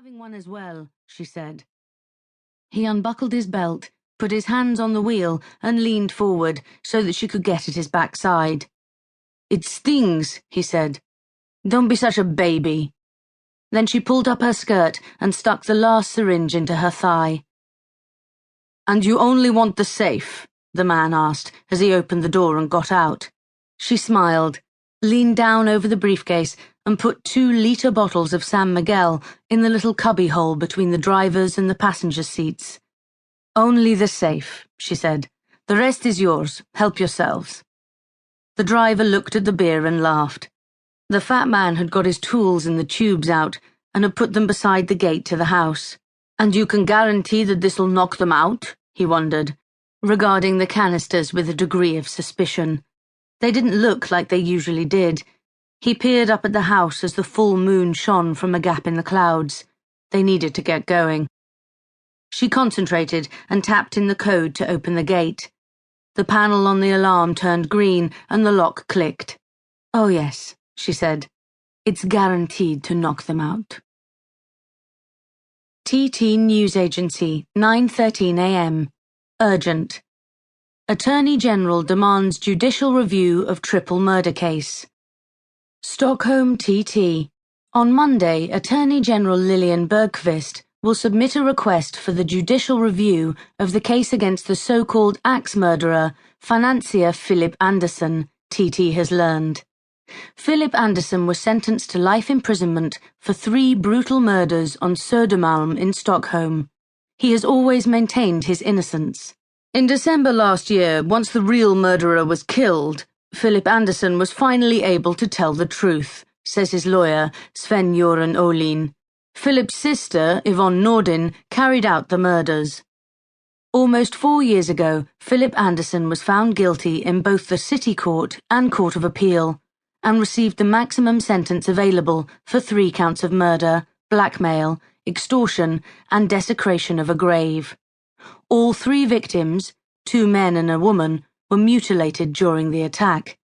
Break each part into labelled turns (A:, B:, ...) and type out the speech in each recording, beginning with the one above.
A: having one as well," she said. He unbuckled his belt, put his hands on the wheel, and leaned forward so that she could get at his backside. "It stings," he said. "Don't be such a baby." Then she pulled up her skirt and stuck the last syringe into her thigh. "And you only want the safe?" the man asked as he opened the door and got out. She smiled, leaned down over the briefcase, and put 2-liter bottles of San Miguel in the little cubbyhole between the driver's and the passenger's seats. "Only the safe," she said. "The rest is yours. Help yourselves." The driver looked at the beer and laughed. The fat man had got his tools and the tubes out and had put them beside the gate to the house. "And you can guarantee that this'll knock them out?" he wondered, regarding the canisters with a degree of suspicion. They didn't look like they usually did. He peered up at the house as the full moon shone from a gap in the clouds. They needed to get going. She concentrated and tapped in the code to open the gate. The panel on the alarm turned green and the lock clicked. "Oh yes," she said. "It's guaranteed to knock them out." TT News Agency, 9:13 a.m. Urgent. Attorney General demands judicial review of triple murder case. Stockholm TT. On Monday, Attorney General Lilian Bergqvist will submit a request for the judicial review of the case against the so-called axe murderer, financier Philip Andersson, TT has learned. Philip Andersson was sentenced to life imprisonment for 3 brutal murders on Söderström in Stockholm. He has always maintained his innocence. In December last year, once the real murderer was killed, Philip Andersson was finally able to tell the truth, says his lawyer, Sven-Göran Olin. Philip's sister, Yvonne Nordin, carried out the murders. Almost 4 years ago, Philip Andersson was found guilty in both the City Court and Court of Appeal, and received the maximum sentence available for 3 counts of murder, blackmail, extortion, and desecration of a grave. All 3 victims, 2 men and a woman, were mutilated during the attack.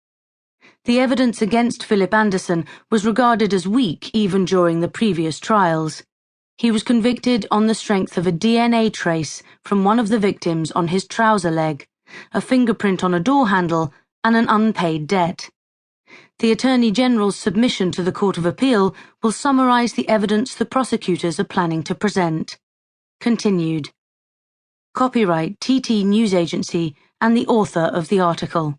A: The evidence against Philip Andersson was regarded as weak even during the previous trials. He was convicted on the strength of a DNA trace from one of the victims on his trouser leg, a fingerprint on a door handle, and an unpaid debt. The Attorney General's submission to the Court of Appeal will summarize the evidence the prosecutors are planning to present. Continued. Copyright TT News Agency and the author of the article.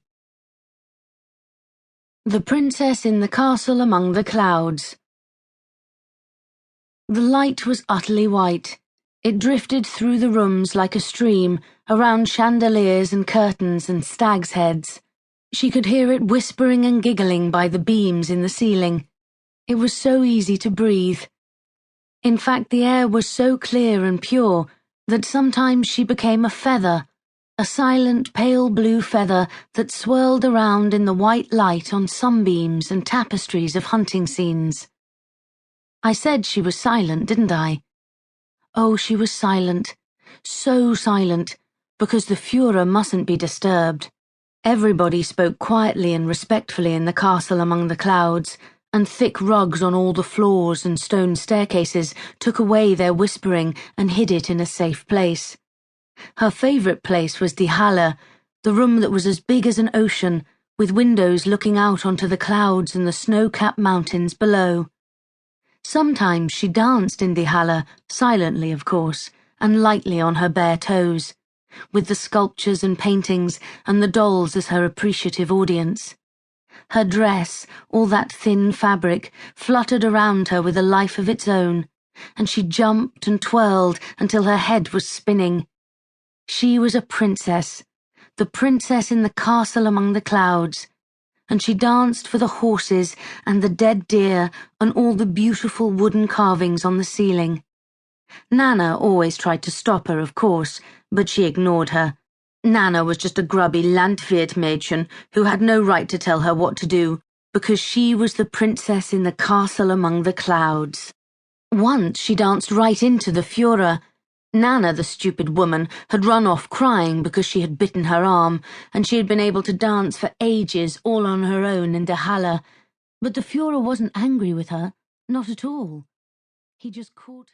A: The Princess in the Castle Among the Clouds. The light was utterly white. It drifted through the rooms like a stream, around chandeliers and curtains and stags' heads. She could hear it whispering and giggling by the beams in the ceiling. It was so easy to breathe. In fact, the air was so clear and pure that sometimes she became a feather, a silent pale blue feather that swirled around in the white light on sunbeams and tapestries of hunting scenes. I said she was silent, didn't I? Oh, she was silent, so silent, because the Führer mustn't be disturbed. Everybody spoke quietly and respectfully in the castle among the clouds, and thick rugs on all the floors and stone staircases took away their whispering and hid it in a safe place. Her favourite place was die Halle, the room that was as big as an ocean, with windows looking out onto the clouds and the snow-capped mountains below. Sometimes she danced in die Halle, silently of course, and lightly on her bare toes, with the sculptures and paintings and the dolls as her appreciative audience. Her dress, all that thin fabric, fluttered around her with a life of its own, and she jumped and twirled until her head was spinning. She was a princess, the princess in the castle among the clouds, and she danced for the horses and the dead deer and all the beautiful wooden carvings on the ceiling. Nana always tried to stop her, of course, but she ignored her. Nana was just a grubby Landwirt-Mädchen who had no right to tell her what to do, because she was the princess in the castle among the clouds. Once she danced right into the Führer. Nana, the stupid woman, had run off crying because she had bitten her arm, and she had been able to dance for ages all on her own in die Halle. But the Führer wasn't angry with her, not at all. He just caught her.